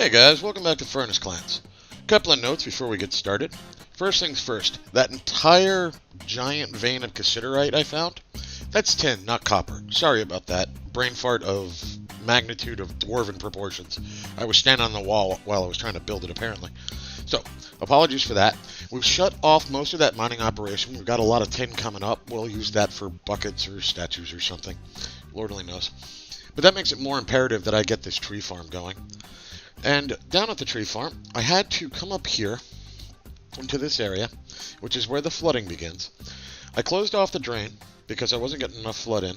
Hey guys, welcome back to FurnaceClans. Couple of notes before we get started. First things first, that entire giant vein of cassiterite I found, that's tin, not copper. Sorry about that. Brain fart of magnitude of dwarven proportions. I was standing on the wall while I was trying to build it, apparently. So, apologies for that. We've shut off most of that mining operation. We've got a lot of tin coming up. We'll use that for buckets or statues or something. Lord only knows. But that makes it more imperative that I get this tree farm going. And down at the tree farm, I had to come up here into this area, which is where the flooding begins. I closed off the drain because I wasn't getting enough flood in.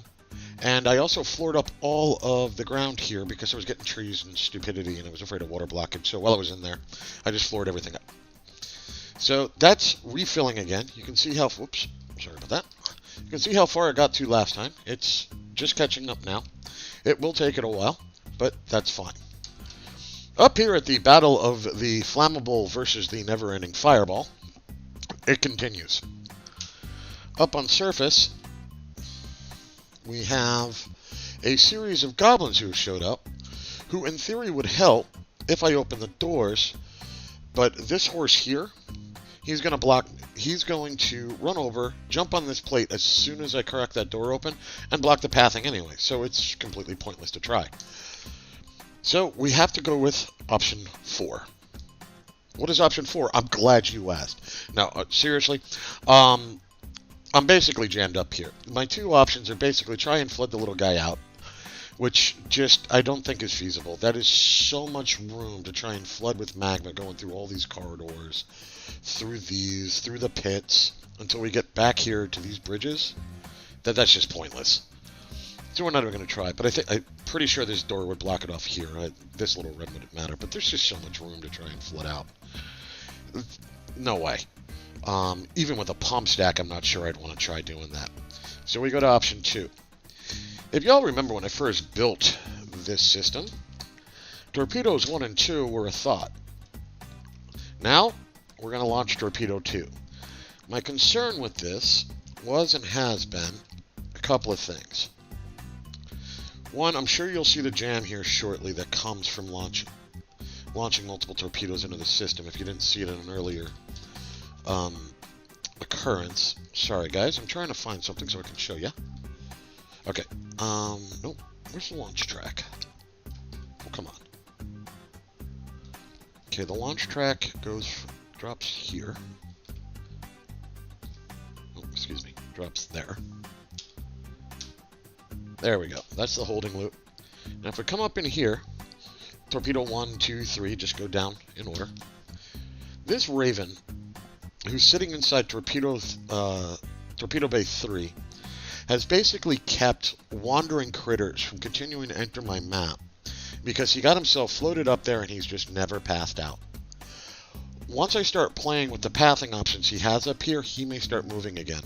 And I also floored up all of the ground here because I was getting trees and stupidity and I was afraid of water blockage. So while I was in there, I just floored everything up. So that's refilling again. You can see how, whoops, sorry about that. You can see how far I got to last time. It's just catching up now. It will take it a while, but that's fine. Up here at the battle of the flammable versus the never-ending fireball, it continues. Up on surface, we have a series of goblins who have showed up, who in theory would help if I open the doors, but this horse here, he's going to run over, jump on this plate as soon as I crack that door open, and block the pathing anyway, so it's completely pointless to try. So we have to go with option 4. What is option 4? I'm glad you asked. Now, seriously, I'm basically jammed up here. My two options are basically try and flood the little guy out, which just I don't think is feasible. That is so much room to try and flood with magma going through all these corridors, through the pits, until we get back here to these bridges. That's just pointless. So we're not even going to try, but I'm pretty sure this door would block it off here. This little red wouldn't matter, but there's just so much room to try and flood out. No way. Even with a pump stack, I'm not sure I'd want to try doing that. So we go to option 2. If y'all remember when I first built this system, Torpedoes 1 and 2 were a thought. Now, we're going to launch Torpedo 2. My concern with this was and has been a couple of things. One, I'm sure you'll see the jam here shortly that comes from launching multiple torpedoes into the system if you didn't see it in an earlier occurrence. Sorry guys, I'm trying to find something so I can show you. Okay, nope, where's the launch track? Oh, come on. Okay, the launch track drops here. Oh, excuse me, drops there. There we go. That's the holding loop. Now if we come up in here, Torpedo 1, 2, 3, just go down in order. This Raven, who's sitting inside Torpedo Bay 3, has basically kept wandering critters from continuing to enter my map because he got himself floated up there and he's just never passed out. Once I start playing with the pathing options he has up here, he may start moving again.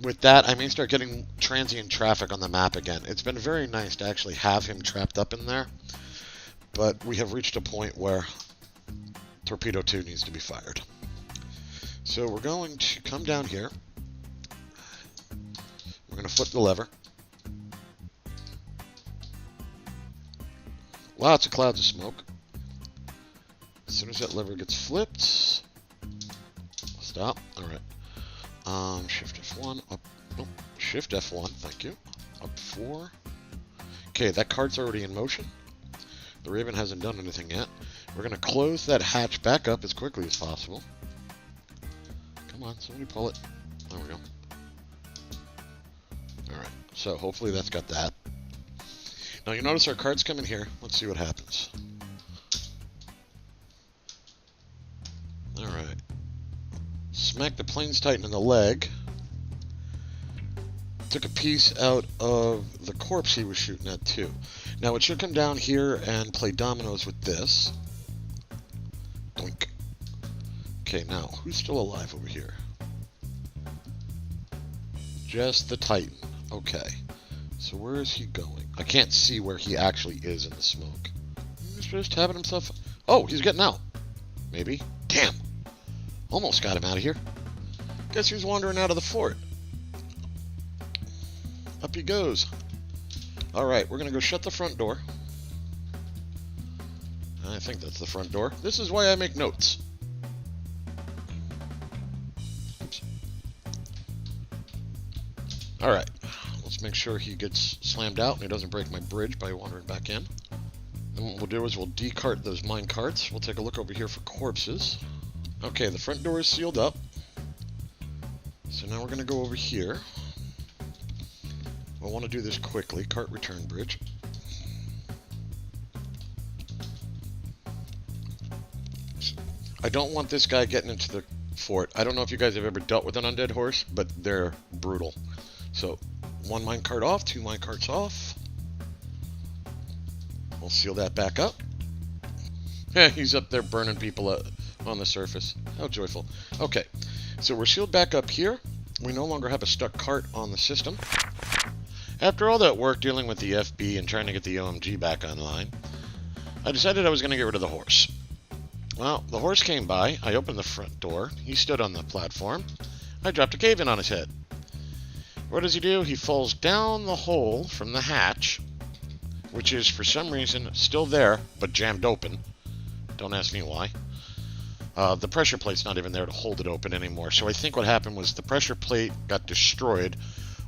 With that, I may start getting transient traffic on the map again. It's been very nice to actually have him trapped up in there, but we have reached a point where Torpedo 2 needs to be fired. So we're going to come down here. We're going to flip the lever. Lots of clouds of smoke. As soon as that lever gets flipped, stop. All right. Shift F1, up, nope, Shift F1, thank you, up 4. Okay, that cart's already in motion. The Raven hasn't done anything yet. We're going to close that hatch back up as quickly as possible. Come on, somebody pull it. There we go. Alright, so hopefully that's got that. Now you notice our cart's coming here. Let's see what happens. Alright. Smack the Plains Titan in the leg. Took a piece out of the corpse he was shooting at too. Now it should come down here and play dominoes with this. Doink. Okay, now who's still alive over here? Just the Titan. Okay. So where is he going? I can't see where he actually is in the smoke. He's just having himself... Oh, he's getting out. Maybe. Damn. Almost got him out of here. Guess who's wandering out of the fort? Up he goes. Alright, we're going to go shut the front door. I think that's the front door. This is why I make notes. Oops. Alright, let's make sure he gets slammed out and he doesn't break my bridge by wandering back in. And what we'll do is we'll decart those mine carts. We'll take a look over here for corpses. Okay, the front door is sealed up. So now we're going to go over here. We'll want to do this quickly. Cart return bridge. I don't want this guy getting into the fort. I don't know if you guys have ever dealt with an undead horse, but they're brutal. So, 1 minecart off, 2 minecarts off. We'll seal that back up. Yeah, he's up there burning people on the surface. How joyful. Okay, so we're sealed back up here. We no longer have a stuck cart on the system. After all that work dealing with the FB and trying to get the OMG back online, I decided I was going to get rid of the horse. Well, the horse came by, I opened the front door, he stood on the platform, I dropped a cave-in on his head. What does he do? He falls down the hole from the hatch, which is, for some reason, still there, but jammed open. Don't ask me why. The pressure plate's not even there to hold it open anymore, so I think what happened was the pressure plate got destroyed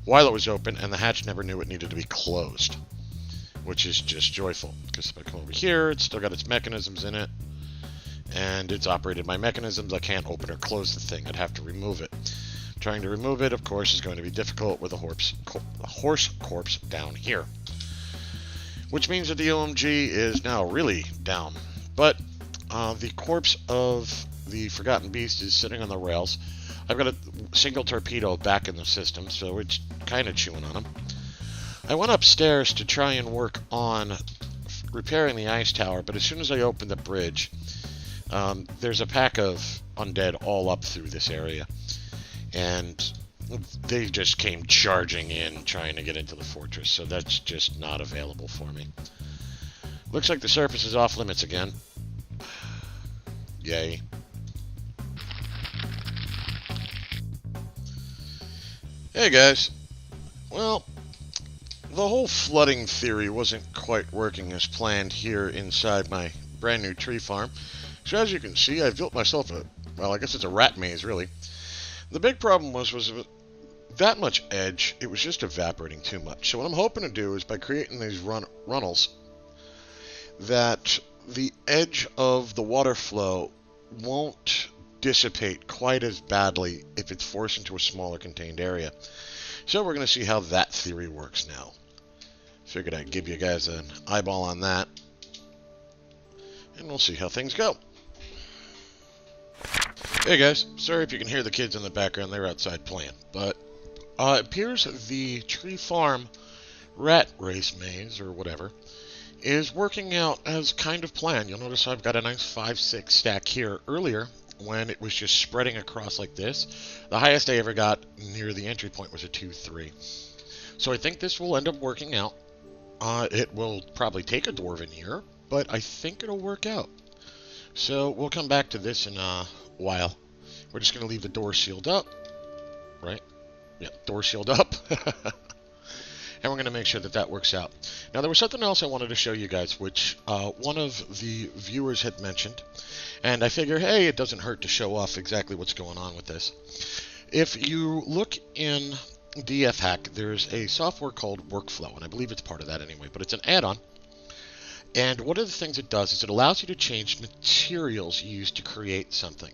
while it was open, and the hatch never knew it needed to be closed, which is just joyful, because if I come over here, it's still got its mechanisms in it, and it's operated by mechanisms. I can't open or close the thing. I'd have to remove it. Trying to remove it, of course, is going to be difficult with a horse corpse down here. Which means that the OMG is now really down. But the corpse of the Forgotten Beast is sitting on the rails. I've got a single torpedo back in the system, so it's kind of chewing on him. I went upstairs to try and work on repairing the ice tower, but as soon as I opened the bridge, there's a pack of undead all up through this area, and they just came charging in trying to get into the fortress, so that's just not available for me. Looks like the surface is off limits again. Yay. Hey guys. Well, the whole flooding theory wasn't quite working as planned here inside my brand new tree farm. So as you can see, I've built myself well, I guess it's a rat maze, really. The big problem was that much edge, it was just evaporating too much. So what I'm hoping to do is by creating these runnels, that the edge of the water flow won't dissipate quite as badly if it's forced into a smaller contained area. So we're going to see how that theory works now. Figured I'd give you guys an eyeball on that, and we'll see how things go. Hey guys, sorry if you can hear the kids in the background, they're outside playing, but it appears the tree farm rat race maze, or whatever, is working out as kind of planned. You'll notice I've got a nice 5-6 stack here. Earlier, when it was just spreading across like this, the highest I ever got near the entry point was a 2-3. So I think this will end up working out. It will probably take a dwarven year, but I think it'll work out. So we'll come back to this in a while. We're just going to leave the door sealed up, right? Yeah, door sealed up. And we're going to make sure that that works out. Now, there was something else I wanted to show you guys, which one of the viewers had mentioned. And I figure, hey, it doesn't hurt to show off exactly what's going on with this. If you look in DF Hack, there's a software called Workflow, and I believe it's part of that anyway, but it's an add-on. And one of the things it does is it allows you to change materials used to create something.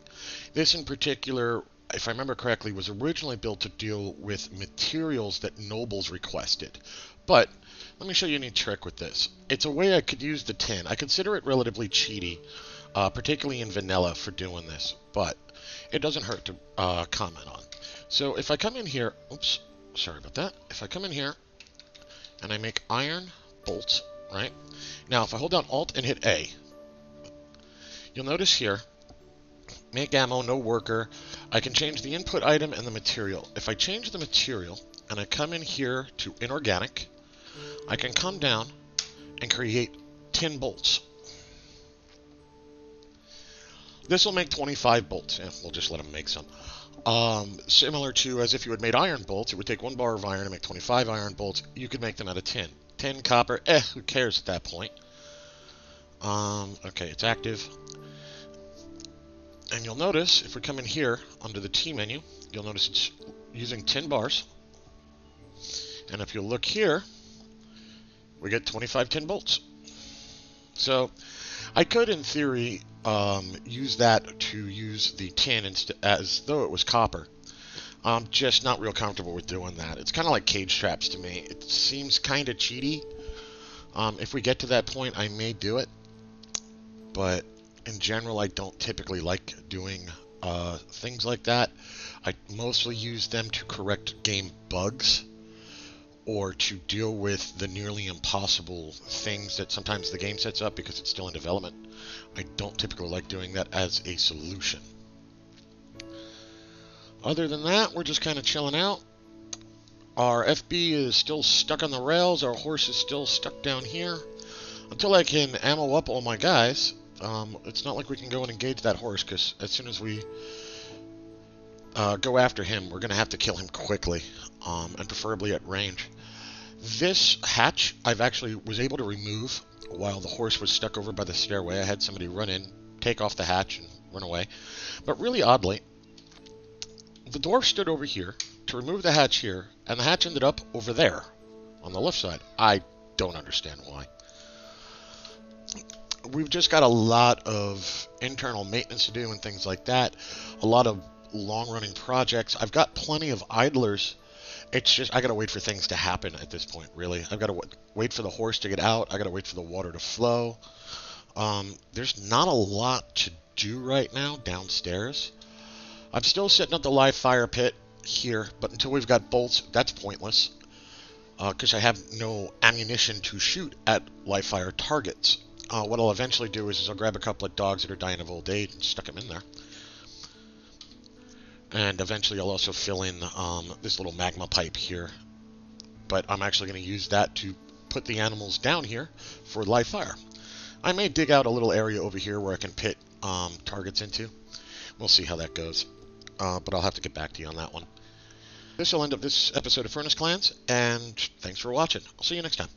This in particular, if I remember correctly, was originally built to deal with materials that nobles requested. But let me show you a neat trick with this. It's a way I could use the tin. I consider it relatively cheaty, particularly in vanilla for doing this, but it doesn't hurt to comment on. So if I come in here, oops, sorry about that. If I come in here and I make iron bolts, right? Now if I hold down Alt and hit A, you'll notice here, make ammo, no worker. I can change the input item and the material. If I change the material and I come in here to inorganic, I can come down and create tin bolts. This will make 25 bolts. Yeah, we'll just let them make some. Similar to as if you had made iron bolts, it would take 1 bar of iron to make 25 iron bolts. You could make them out of tin. Tin, copper, who cares at that point? Okay, it's active. And you'll notice, if we come in here under the T menu, you'll notice it's using 10 bars. And if you look here, we get 25 tin bolts. So I could, in theory, use that to use the tin as though it was copper. I'm just not real comfortable with doing that. It's kind of like cage traps to me. It seems kind of cheaty. If we get to that point, I may do it. But in general, I don't typically like doing things like that. I mostly use them to correct game bugs or to deal with the nearly impossible things that sometimes the game sets up because it's still in development. I don't typically like doing that as a solution. Other than that, we're just kind of chilling out. Our FB is still stuck on the rails. Our horse is still stuck down here. Until I can ammo up all my guys, it's not like we can go and engage that horse, because as soon as we go after him, we're going to have to kill him quickly, and preferably at range. This hatch I've actually was able to remove while the horse was stuck over by the stairway. I had somebody run in, take off the hatch, and run away. But really oddly, the dwarf stood over here to remove the hatch here, and the hatch ended up over there on the left side. I don't understand why. We've just got a lot of internal maintenance to do and things like that. A lot of long-running projects. I've got plenty of idlers. It's just I got to wait for things to happen at this point, really. I've got to wait for the horse to get out. I got to wait for the water to flow. There's not a lot to do right now downstairs. I'm still setting up the live fire pit here, but until we've got bolts, that's pointless because I have no ammunition to shoot at live fire targets. What I'll eventually do is I'll grab a couple of dogs that are dying of old age and stuck them in there. And eventually I'll also fill in this little magma pipe here. But I'm actually going to use that to put the animals down here for live fire. I may dig out a little area over here where I can pit targets into. We'll see how that goes. But I'll have to get back to you on that one. This will end up this episode of FurnaceClans, and thanks for watching. I'll see you next time.